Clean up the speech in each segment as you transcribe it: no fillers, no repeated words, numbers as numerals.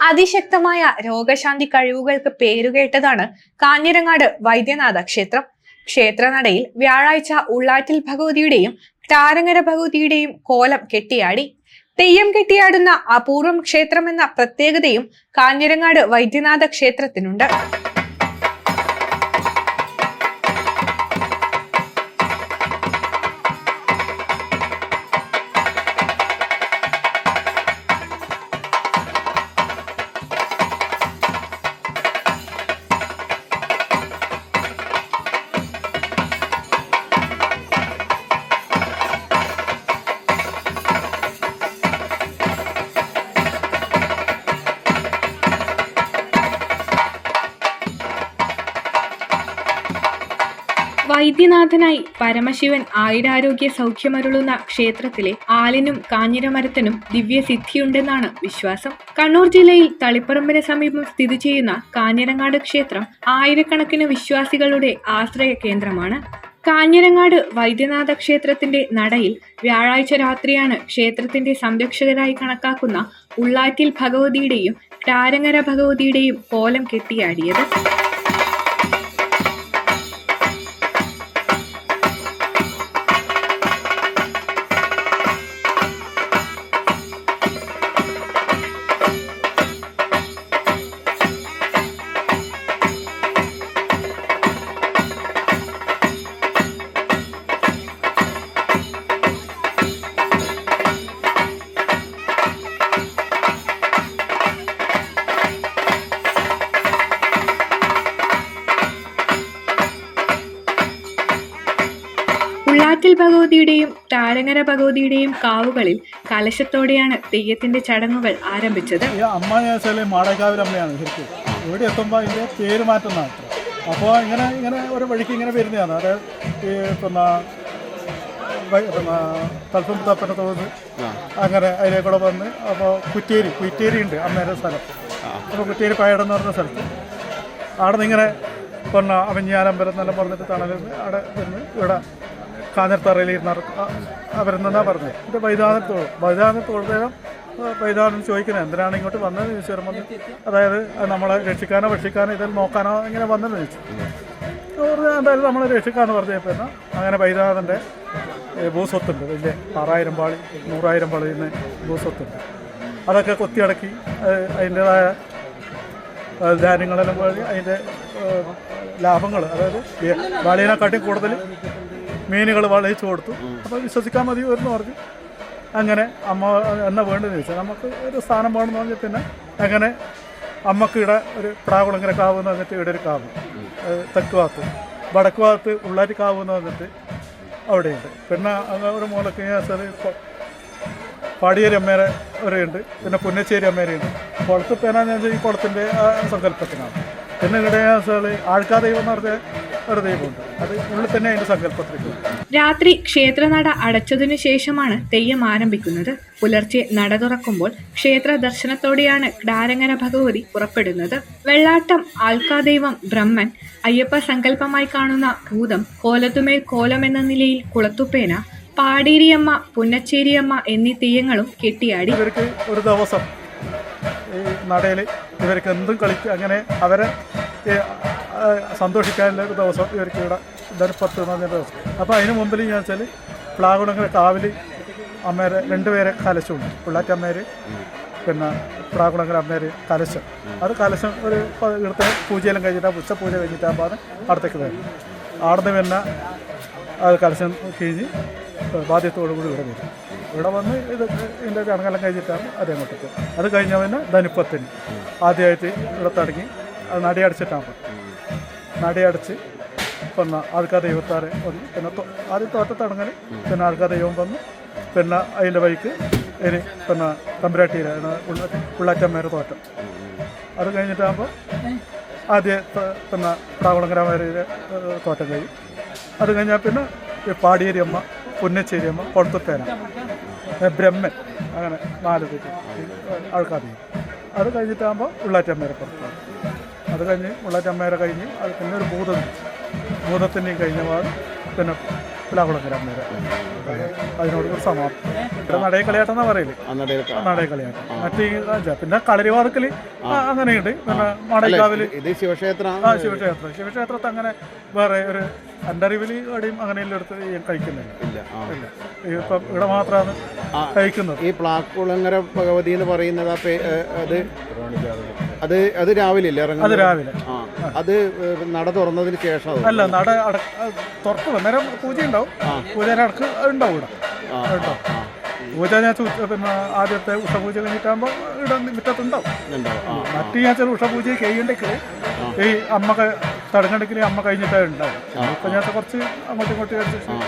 അതിശക്തമായ രോഗശാന്തി കഴിവുകൾക്ക് പേരുകേട്ടതാണ് കാഞ്ഞിരങ്ങാട് വൈദ്യനാഥ ക്ഷേത്രം. ക്ഷേത്രനടയിൽ വ്യാഴാഴ്ച ഉള്ളാറ്റിൽ ഭഗവതിയുടെയും ടാരങ്ങര ഭഗവതിയുടെയും കോലം കെട്ടിയാടി. തെയ്യം കെട്ടിയാടുന്ന അപൂർവം ക്ഷേത്രമെന്ന പ്രത്യേകതയും കാഞ്ഞിരങ്ങാട് വൈദ്യനാഥ ക്ഷേത്രത്തിനുണ്ട്. വൈദ്യനാഥനായി പരമശിവൻ ആയുരാരോഗ്യ സൗഖ്യമരുളുന്ന ക്ഷേത്രത്തിലെ ആലിനും കാഞ്ഞിരമരത്തിനും ദിവ്യസിദ്ധിയുണ്ടെന്നാണ് വിശ്വാസം. കണ്ണൂർ ജില്ലയിൽ തളിപ്പറമ്പിന് സമീപം സ്ഥിതി ചെയ്യുന്ന കാഞ്ഞിരങ്ങാട് ക്ഷേത്രം ആയിരക്കണക്കിന് വിശ്വാസികളുടെ ആശ്രയ കേന്ദ്രമാണ്. കാഞ്ഞിരങ്ങാട് വൈദ്യനാഥ ക്ഷേത്രത്തിന്റെ നടയിൽ വ്യാഴാഴ്ച രാത്രിയാണ് ക്ഷേത്രത്തിന്റെ സംരക്ഷകരായി കണക്കാക്കുന്ന ഉള്ളാറ്റിൽ ഭഗവതിയുടെയും ടാരങ്ങര ഭഗവതിയുടെയും കോലം കെട്ടിയാടിയത്. ഉള്ളാറ്റിൽ ഭഗവതിയുടെയും ടാരങ്ങര ഭഗവതിയുടെയും കാവുകളിൽ കലശത്തോടെയാണ് തെയ്യത്തിന്റെ ചടങ്ങുകൾ ആരംഭിച്ചത്. അമ്മ മാടക്കാവിൽ അമ്മയാണ് ശരിക്കും. ഇവിടെ എത്തുമ്പോൾ അതിൻ്റെ പേര് മാറ്റുന്നതാണ്. അപ്പോൾ ഇങ്ങനെ ഒരു വഴിക്ക് ഇങ്ങനെ വരുന്നതാണ്. അത് തൽപ്പം തപ്പന തോന്നുന്നു അങ്ങനെ അതിലേക്കൂടെ വന്ന് അപ്പോൾ കുറ്റേരി ഉണ്ട് അമ്മയുടെ സ്ഥലം. അപ്പോൾ കുറ്റേരി പയടെന്ന് പറഞ്ഞ സ്ഥലത്ത് അവിടെ നിന്ന് ഇങ്ങനെ അവഞ്ഞാലമ്പലം എന്നെല്ലാം പറഞ്ഞിട്ട് തണലിൽ അവിടെ നിന്ന് ഇവിടെ കാഞ്ഞിരത്തറയിൽ അവരെന്നാ പറഞ്ഞത്. ഇത് വൈദ്യനാഥത്തോളം വൈദ്യനാഥൻ ചോദിക്കുന്നത് എന്തിനാണ് ഇങ്ങോട്ട് വന്നത് ചോദിച്ചു. അതായത് നമ്മളെ രക്ഷിക്കാനോ ഭക്ഷിക്കാനോ ഇതിൽ നോക്കാനോ ഇങ്ങനെ വന്നെന്ന് ചോദിച്ചു. എന്തായാലും നമ്മളെ രക്ഷിക്കാമെന്ന് പറഞ്ഞപ്പോൾ അങ്ങനെ വൈദ്യനാഥൻ്റെ ഭൂസ്വത്തുണ്ട്. വലിയ 6000 പാളി 100,000 പാളിന്ന് ഭൂസ്വത്തുണ്ട്. അതൊക്കെ കൊത്തിയടക്കി അതിൻ്റേതായ ധാന്യങ്ങളെല്ലാം പോയി അതിൻ്റെ ലാഭങ്ങൾ, അതായത് വാളിനെക്കാട്ടി കൂടുതൽ മീനുകൾ വളയിച്ചു കൊടുത്തു. അപ്പോൾ വിശ്വസിക്കാൻ മതി എന്ന് പറഞ്ഞു. അങ്ങനെ അമ്മ എന്നാ വേണ്ടതെന്ന് ചോദിച്ചാൽ നമുക്ക് ഒരു സ്ഥാനം വേണമെന്ന് പറഞ്ഞാൽ പിന്നെ അങ്ങനെ അമ്മക്ക് ഇവിടെ ഒരു പ്രാകുളങ്ങര കാവ് എന്ന് പറഞ്ഞിട്ട് ഇവിടെ ഒരു കാവ്, തെക്ക് ഭാഗത്ത് വടക്ക് ഭാഗത്ത് ഉള്ളാറ്റി കാവ് എന്ന് പറഞ്ഞിട്ട് അവിടെയുണ്ട്. പിന്നെ ഒരു മൂലക്ക് പാടിയേരി അമ്മേരെ ഒരെയുണ്ട്, പിന്നെ പുന്നശ്ശേരി അമ്മേരെയുണ്ട്. കുളത്ത് പേനാന്ന് വെച്ചാൽ ഈ കുളത്തിൻ്റെ സങ്കല്പത്തിനാണ്. പിന്നെ ഇവിടെ ആൾക്കാർ ദൈവം എന്ന് പറഞ്ഞാൽ ഒരു ദൈവമുണ്ട്, അത് ഉള്ളിൽ തന്നെ അതിൻ്റെ സങ്കല്പത്തിലേക്ക്. രാത്രി ക്ഷേത്രനട അടച്ചതിനു ശേഷമാണ് തെയ്യം ആരംഭിക്കുന്നത്. പുലർച്ചെ നട തുറക്കുമ്പോൾ ക്ഷേത്ര ദർശനത്തോടെയാണ് ടാരങ്ങര ഭഗവതി പുറപ്പെടുന്നത്. വെള്ളാട്ടം, ആൽക്കാദൈവം, ബ്രഹ്മൻ, അയ്യപ്പ സങ്കല്പമായി കാണുന്ന ഭൂതം, കോലത്തുമേൽ കോലം എന്ന നിലയിൽ കുളത്തുപേന, പാടേരിയമ്മ, പുന്നച്ചേരിയമ്മ എന്നീ തെയ്യങ്ങളും കെട്ടിയാടി. ഇവർക്ക് ഒരു ദിവസം ഈ നടയിൽ ഇവർക്ക് എന്തും കളിക്കുക, അങ്ങനെ അവരെ സന്തോഷിക്കാനുള്ള ഒരു ദിവസം ഇവർക്ക് ഇവിടെ ധനുപ്പത്ത് എന്ന് പറഞ്ഞ ദിവസം. അപ്പോൾ അതിന് മുമ്പിൽ ഞാൻ വെച്ചാൽ പ്ലാകുളങ്ങര കാവിൽ അമ്മേരെ 2 പേരെ കലശമുണ്ട്. പിള്ളാറ്റമ്മേര് പിന്നെ പ്ലാകുളങ്ങര അമ്മേര് കലശം. അത് കലശം ഒരു ഇവിടുത്തെ പൂജയെല്ലാം കഴിഞ്ഞിട്ടാണ്, ഉച്ചപൂജ കഴിഞ്ഞിട്ടാകുമ്പോൾ അത് അടുത്തേക്ക് വരും. ആടുന്ന് പിന്നെ അത് കലശം കഴിഞ്ഞ് ബാധ്യത്തോടു കൂടി ഇവിടെ വരും. ഇവിടെ വന്ന് ഇതിൻ്റെ ചടങ്ങെല്ലാം കഴിഞ്ഞിട്ടാണ് അത് അങ്ങോട്ടേക്ക്. അത് കഴിഞ്ഞാൽ പിന്നെ ധനുപ്പത്തിന് ആദ്യമായിട്ട് ഇവിടെ തുടങ്ങി അത് നടിയടച്ചിട്ടാണ്. നടിയടച്ച് പിന്നെ ആൾക്കാർ ദൈവത്താരെ വന്ന് പിന്നെ ആദ്യം തോറ്റത്തടങ്ങൽ, പിന്നെ ആൾക്കാർ ദൈവം വന്ന് പിന്നെ അതിൻ്റെ വഴിക്ക് ഇനി പിന്നെ തമ്പുരാട്ടിയിലാണ് ഉള്ളാറ്റമ്മേരെ തോറ്റം. അത് കഴിഞ്ഞിട്ടാകുമ്പോൾ ആദ്യം പിന്നെ പ്രാകുളങ്കരമാരുടെ തോറ്റം കഴിയും. അത് കഴിഞ്ഞാൽ പിന്നെ പാടിയേരി അമ്മ, പുന്നശ്ശേരി അമ്മ, കൊളത്തുപേന, ബ്രഹ്മൻ, അങ്ങനെ 4 പേര് ആൾക്കാർ ചെയ്യും. അത് കഴിഞ്ഞിട്ടാകുമ്പോൾ ഉള്ളാറ്റമ്മേരെ പുറത്താണ്. അത് കഴിഞ്ഞ് ഉള്ളാറ്റമ്മേരെ കഴിഞ്ഞ് അത് പിന്നെ ഒരു ഭൂതത്തിൻ്റെയും കഴിഞ്ഞ പാട് പിന്നെ പ്ലാകുളങ്ങര അമ്മേരെ അതിനോട് ഒരു സമാപ്തി. ഇവിടെ നടയ കളിയാട്ടം എന്നാ പറയല്, നടയ കളിയാട്ടം. മറ്റേ പിന്നെ കളരിവാതുക്കല് അങ്ങനെയുണ്ട്. പിന്നെ മടക്കാവില് ശിവക്ഷേത്രത്തെ അങ്ങനെ വേറെ ഒരു എൻ്റെ അറിവിൽ എവിടെയും അങ്ങനെയുള്ള അടുത്ത് കഴിക്കുന്നില്ല. ഇല്ല, ഇപ്പം ഇവിടെ മാത്രമാണ് കഴിക്കുന്നത്. ഈ പ്ലാക്കുളങ്ങര ഭഗവതി എന്ന് പറയുന്നത് അത് രാവിലെ ഇല്ല ഇറങ്ങുന്നത്? അത് രാവിലെ. അത് നട തുറന്നതിന് ശേഷം അല്ല, നട തുറക്കും. അന്നേരം പൂജ ഉണ്ടാവും. പൂജ അടക്ക് ഉണ്ടാവും ഇവിടെ. പൂജ ഞാൻ പിന്നെ ആദ്യത്തെ ഉഷപൂജ കഴിഞ്ഞിട്ടാകുമ്പോൾ ഇവിടെ മുറ്റത്തുണ്ടാവും. മറ്റു ഞാൻ ചില ഉഷപൂജ കഴിയുണ്ടെങ്കിൽ ഈ അമ്മ തടങ്ങണ്ടെങ്കിൽ അമ്മ കഴിഞ്ഞിട്ടേ ഉണ്ടാവും. ഇപ്പം ഞാൻ കുറച്ച് അങ്ങോട്ടും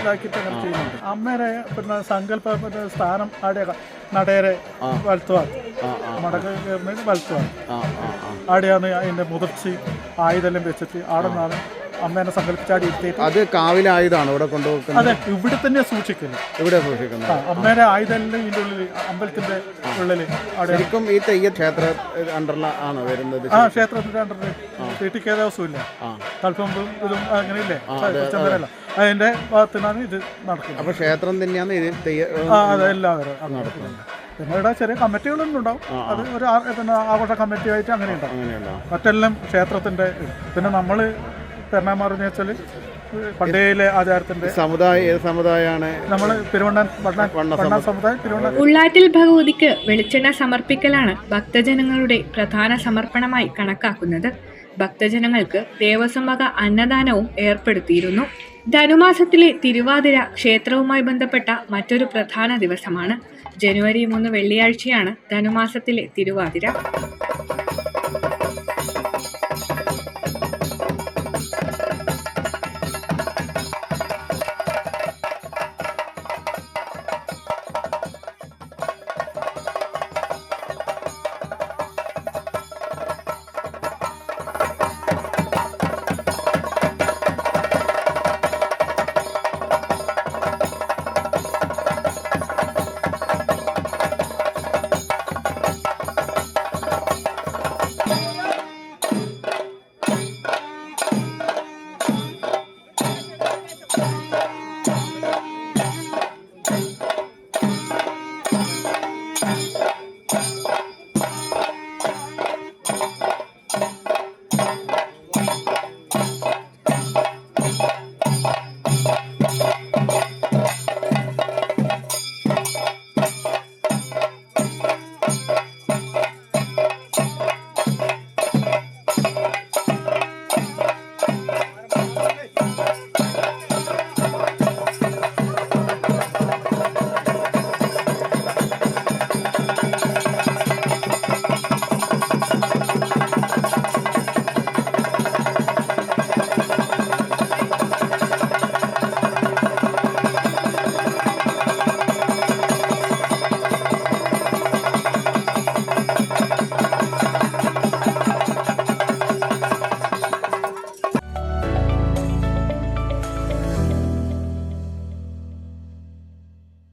ഇതാക്കിയിട്ട് അങ്ങനെ ചെയ്യുന്നുണ്ട്. അമ്മേരെ പിന്നെ സങ്കല്പ സ്ഥാനം ആടെ നടേരെ വലുത്തുവാണ്, മടക്ക് കയറുന്നതിന് വലുത്തുവാണ്. ആടെയാണ് അതിൻ്റെ മുതിർച്ചി ആയുധെല്ലാം വെച്ചിട്ട് ആടെ നിന്നാണ് അമ്മേനെ സങ്കല്പിച്ചാടി ഇരുത്തിയിട്ട്. അത് കാവിലെ ആയുധമാണ് ഇവിടെ കൊണ്ടുപോകുന്നത്? അതെ, ഇവിടെ തന്നെ സൂക്ഷിക്കുന്നത്. ഇവിടെ സൂക്ഷിക്കുന്നത് അമ്മേരെ ആയുധമെല്ലാം ഇതിൻ്റെ ഉള്ളിൽ, അമ്പലത്തിന്റെ ഉള്ളിൽ. ശരിക്കും ഈ തെയ്യ ക്ഷേത്ര അണ്ടറിലാണ് വരുന്നത്? ക്ഷേത്രത്തിന്റെ അണ്ടറിൽ വീട്ടിൽ ദിവസമില്ല, തൽപ്പമ്പും ഇതും അങ്ങനെയില്ലേ, ചന്ദ്രല്ല, അതിന്റെ ഭാഗത്തിനാണ് ഇത് നടക്കുന്നത്. അപ്പൊ ക്ഷേത്രം തന്നെയാണ് ഇത് അതെ, എല്ലാവരും നടക്കുന്നത്. പിന്നെ ഇവിടെ ചെറിയ കമ്മിറ്റികളൊന്നും ഉണ്ടാവും. അത് ഒരു പിന്നെ ആഘോഷ കമ്മിറ്റി ആയിട്ട് അങ്ങനെ ഉണ്ടാവും. മറ്റെല്ലാം ക്ഷേത്രത്തിന്റെ. പിന്നെ നമ്മൾ പെരുമാറെന്ന് വെച്ചാൽ പണ്ടേയിലെ ആചാരത്തിന്റെ സമുദായമാണ് നമ്മൾ സമുദായം. ഉള്ളാട്ടിൽ ഭഗവതിക്ക് വെളിച്ചെണ്ണ സമർപ്പിക്കലാണ് ഭക്തജനങ്ങളുടെ പ്രധാന സമർപ്പണമായി കണക്കാക്കുന്നത്. ഭക്തജനങ്ങൾക്ക് ദേവസ്വം വക അന്നദാനവും ഏർപ്പെടുത്തിയിരുന്നു. ധനുമാസത്തിലെ തിരുവാതിര ക്ഷേത്രവുമായി ബന്ധപ്പെട്ട മറ്റൊരു പ്രധാന ദിവസമാണ്. ജനുവരി 3 വെള്ളിയാഴ്ചയാണ് ധനുമാസത്തിലെ തിരുവാതിര.